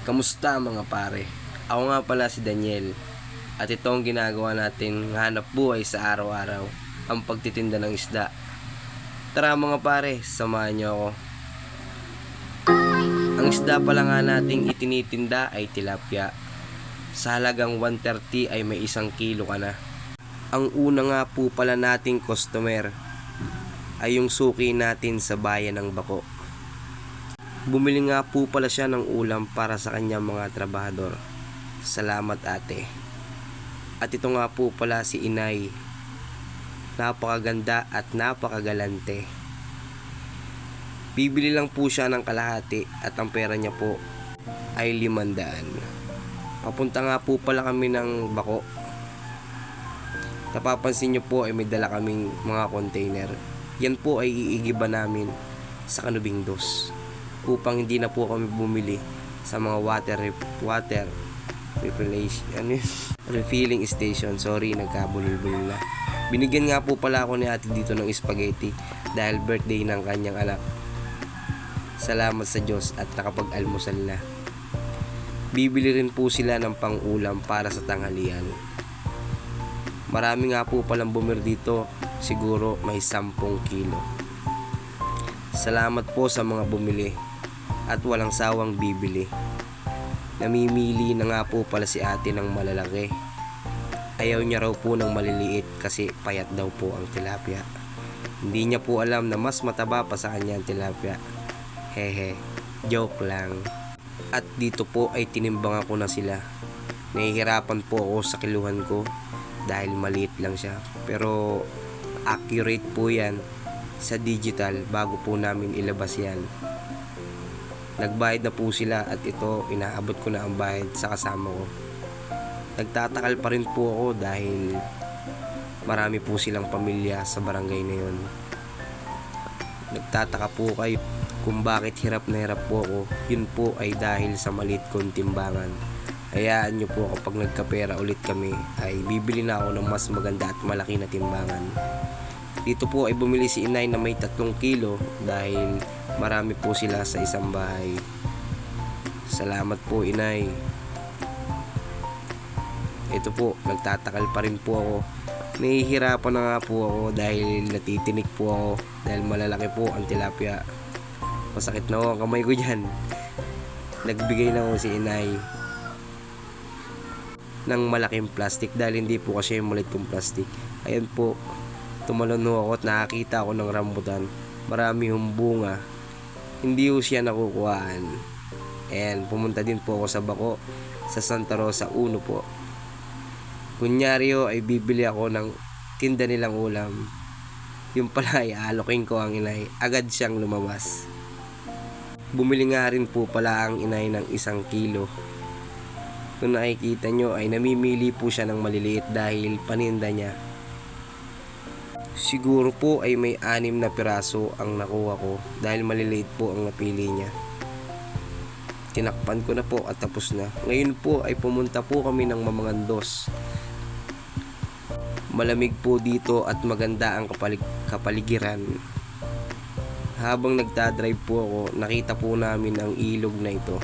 Kamusta mga pare? Ako nga pala si Daniel at ito ang ginagawa natin hanap buhay sa araw-araw, ang pagtitinda ng isda. Tara mga pare, samahan niyo ako. Ang isda pala nga nating itinitinda ay tilapia. Sa halagang 130 ay may 1 kilo ka na. Ang una nga po pala nating customer ay yung suki natin sa bayan ng Bako. Bumili nga po pala siya ng ulam para sa kanyang mga trabahador. Salamat ate. At ito nga po pala si Inay. Napakaganda at napakagalante. Bibili lang po siya ng kalahati at ang pera niya po ay 500. Papunta nga po pala kami ng Bako. Napapansin niyo po ay may dala kaming mga container. Yan po ay iigiba namin sa Kanubing Dos upang hindi na po kami bumili sa mga refilling station. Sorry, nagkabulol-bulol na. Binigyan nga po pala ako ni ate dito ng spaghetti dahil birthday ng kanyang anak. Salamat sa Diyos at nakapag-almusal na. Bibili rin po sila ng pang-ulam para sa tanghalian. Marami nga po palang bumir dito, siguro may 10 kilo. Salamat po sa mga bumili at walang sawang bibili. Namimili na nga po pala si ate ng malalaki. Ayaw niya raw po ng maliliit kasi payat daw po ang tilapia. Hindi niya po alam na mas mataba pa sa kanya ang tilapia. Hehe, joke lang. At dito po ay tinimbang ako na sila. Nahihirapan po ako sa kiluhan ko dahil maliit lang siya. Pero accurate po yan sa digital bago po namin ilabas yan. Nagbayad na po sila at ito inaabot ko na ang bayad sa kasama ko. Nagtatakal pa rin po ako dahil marami po silang pamilya sa barangay na yun. Nagtataka po kayo kung bakit hirap na hirap po ako. Yun po ay dahil sa maliit kong timbangan. Hayaan nyo po kapag nagkapera ulit kami ay bibili na ako ng mas maganda at malaki na timbangan. Dito po ay bumili si Inay na may 3 kilo dahil marami po sila sa isang bahay. Salamat po Inay. Ito po, nagtatakal pa rin po ako. Nahihirapan na nga po ako dahil natitinik po ako dahil malalaki po ang tilapia. Masakit na ako ang kamay ko dyan. Nagbigay na ako si Inay ng malaking plastic dahil hindi po kasi yung maliit kong plastic. Ayan po, tumalon ako at nakakita ako ng rambutan. Marami yung bunga. Hindi ko siya nakukuhaan. And pumunta din po ako sa Bako, sa Santa Rosa 1 po. Kunyari ay bibili ako ng tinda nilang ulam. Yung pala ay alokin ko ang Inay. Agad siyang lumabas. Bumili nga rin po pala ang Inay ng 1 kilo. Kung nakikita nyo ay namimili po siya ng maliliit dahil paninda niya. Siguro po ay may 6 na piraso ang nakuha ko dahil maliliit po ang napili niya. Tinakpan ko na po at tapos na. Ngayon po ay pumunta po kami ng Mamangandos. Malamig po dito at maganda ang kapaligiran. Habang nagdadrive po ako, nakita po namin ang ilog na ito.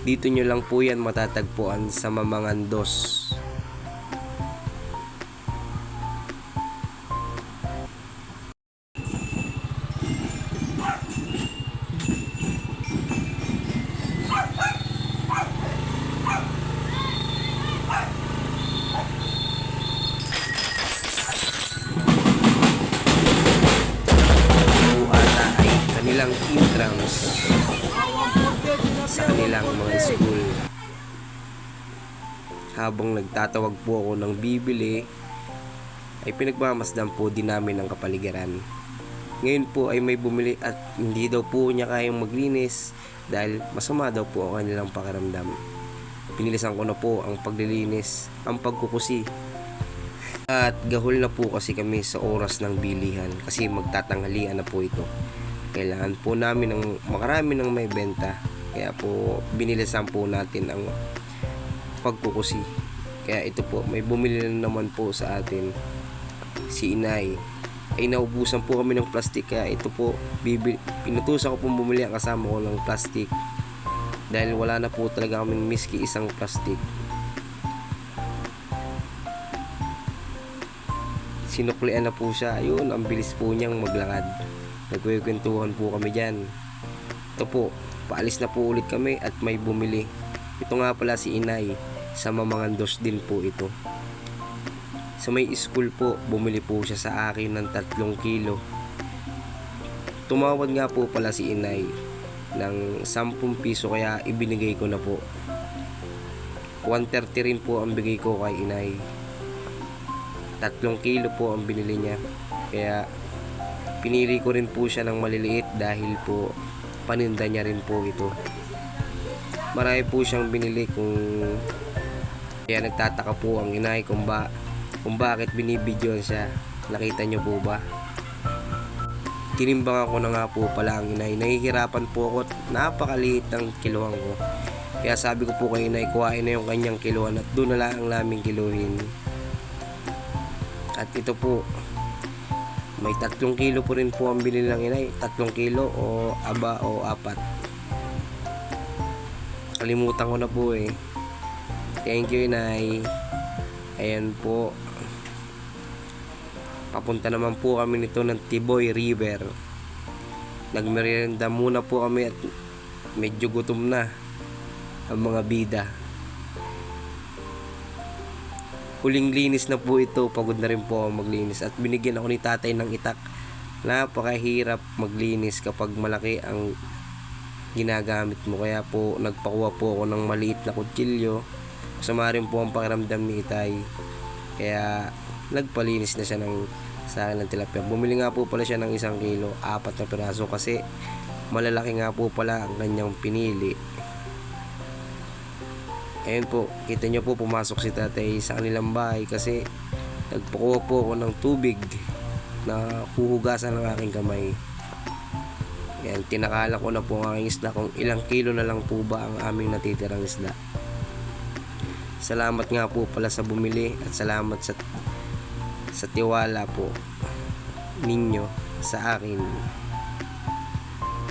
Dito nyo lang po yan matatagpuan sa Mamangandos. Kanilang intrams sa kanilang mga school. Habang nagtatawag po ako ng bibili ay pinagmamasdan po din namin ang kapaligiran. Ngayon po ay may bumili at hindi daw po niya kayang maglinis dahil masama daw po ang kanilang pakiramdam. Pinilisan ko na po ang paglilinis, ang pagkukusi. At gahol na po kasi kami sa oras ng bilihan kasi magtatanghalian na po ito. Kailangan po namin ng makarami ng may benta. Kaya po binilisan po natin ang pagkukusi. Kaya ito po, may bumili na naman po sa atin si Inay. Ay naubusan po kami ng plastic. Kaya ito po, inutusan ko po bumili ang kasama ko ng plastic dahil wala na po talaga kaming miski isang plastic. Sinuklian na po siya. Ayun, ang bilis po niyang maglakad. Nagkukwentuhan po kami dyan. Ito po, paalis na po ulit kami at may bumili. Ito nga pala si Inay. Sa Mamangandos din po ito. Sa may school po, bumili po siya sa akin ng 3 kilo. Tumawad nga po pala si Inay ng 10 piso kaya ibinigay ko na po. 130 rin po ang bigay ko kay Inay. 3 kilo po ang binili niya. Kaya pinili ko rin po siya ng maliliit dahil po paninda niya rin po ito. Marami po siyang binili kaya nagtataka po ang Inay kung bakit binibidyoan siya. Nakita niyo po ba? Tinimbang ako na nga po pala ang Inay. Nahihirapan po ako at napakaliit ng kiluhan ko. Kaya sabi ko po kay Inay, kuhain na yung kanyang kiluhan at doon na lang namin kiluhin. At ito po, may 3 kilo po rin po ang binili ng Inay. 3 kilo o 4. Kalimutan ko na po eh. Thank you, Inay. Ayan po. Papunta naman po kami nito ng Tiboy River. Nagmerienda muna po kami at medyo gutom na ang mga bida. Huling linis na po ito. Pagod na rin po ako maglinis. At binigyan ako ni tatay ng itak. Napakahirap maglinis kapag malaki ang ginagamit mo. Kaya po nagpakuha po ako ng maliit na kutsilyo. Masama rin po ang pakiramdam ni Itay. Kaya nagpalinis na siya sa akin ng tilapia. Bumili nga po pala siya ng 1 kilo, 4 na piraso kasi malalaki nga po pala ang kanyang pinili. Ayun po, kita nyo po pumasok si tatay sa kanilang bahay kasi nagpakuha po ako ng tubig na huhugasan ng aking kamay. Yan, tinakala ko na po ang aking isda kung ilang kilo na lang po ba ang aming natitirang isda. Salamat nga po pala sa bumili at salamat sa tiwala po ninyo sa akin.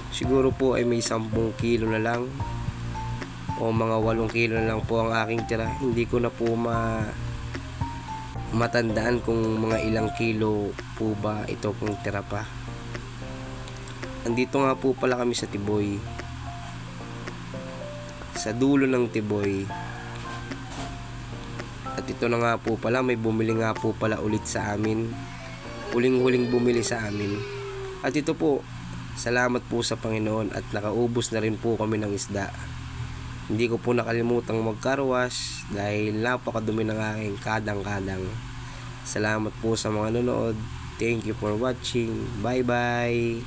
Siguro po ay may 10 kilo na lang o mga 8 kilo na lang po ang aking tira. Hindi ko na po matandaan kung mga ilang kilo po ba ito kung tira pa. Andito nga po pala kami sa Tiboy, sa dulo ng Tiboy. At ito na nga po pala, may bumili nga po pala ulit sa amin. Huling bumili sa amin. At ito po, salamat po sa Panginoon at nakaubos na rin po kami ng isda. Hindi ko po nakalimutang mag-carwash dahil napakadumi ng aking kadang-kadang. Salamat po sa mga nanonood. Thank you for watching. Bye bye.